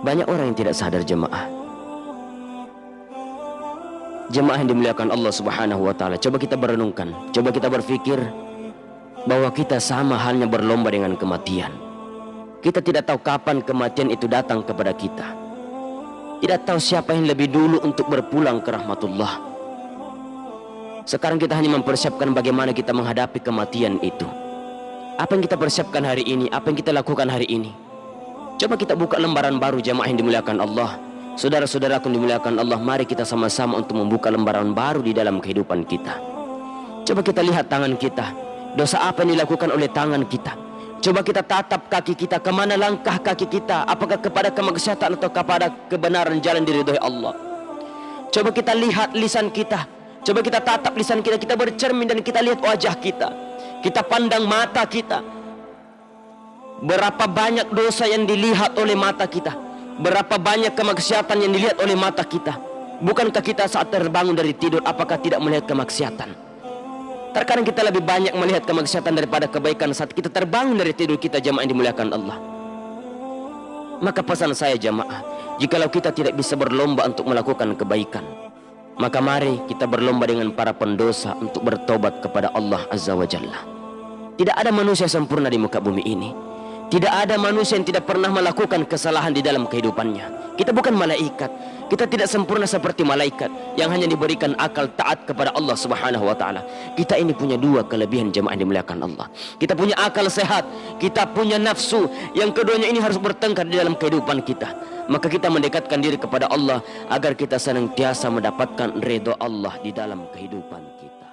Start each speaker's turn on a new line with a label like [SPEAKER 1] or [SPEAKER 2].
[SPEAKER 1] Banyak orang yang tidak sadar jemaah. Jemaah yang dimuliakan Allah Subhanahu wa taala, coba kita berenungkan, coba kita berpikir bahwa kita sama halnya berlomba dengan kematian. Kita tidak tahu kapan kematian itu datang kepada kita. Tidak tahu siapa yang lebih dulu untuk berpulang ke rahmatullah. Sekarang kita hanya mempersiapkan bagaimana kita menghadapi kematian itu. Apa yang kita persiapkan hari ini, apa yang kita lakukan hari ini. Coba kita buka lembaran baru jemaah yang dimuliakan Allah. Saudara-saudaraku yang dimuliakan Allah, mari kita sama-sama untuk membuka lembaran baru di dalam kehidupan kita. Coba kita lihat tangan kita, dosa apa yang dilakukan oleh tangan kita. Coba kita tatap kaki kita, kemana langkah kaki kita, apakah kepada kemaksiatan atau kepada kebenaran jalan diridhoi Allah. Coba kita lihat lisan kita, coba kita tatap lisan kita, kita bercermin dan kita lihat wajah kita, kita pandang mata kita. Berapa banyak dosa yang dilihat oleh mata kita, berapa banyak kemaksiatan yang dilihat oleh mata kita. Bukankah kita saat terbangun dari tidur, apakah tidak melihat kemaksiatan? Terkadang kita lebih banyak melihat kemaksiatan daripada kebaikan saat kita terbangun dari tidur kita, jemaah yang dimuliakan Allah. Maka pesan saya jemaah, jikalau kita tidak bisa berlomba untuk melakukan kebaikan, maka mari kita berlomba dengan para pendosa untuk bertobat kepada Allah Azza wa Jalla. Tidak ada manusia sempurna di muka bumi ini. Tidak ada manusia yang tidak pernah melakukan kesalahan di dalam kehidupannya. Kita bukan malaikat. Kita tidak sempurna seperti malaikat yang hanya diberikan akal taat kepada Allah Subhanahu wa taala. Kita ini punya dua kelebihan jemaah yang dimuliakan Allah. Kita punya akal sehat, kita punya nafsu. Yang keduanya ini harus bertengkar di dalam kehidupan kita. Maka kita mendekatkan diri kepada Allah agar kita senantiasa mendapatkan ridha Allah di dalam kehidupan kita.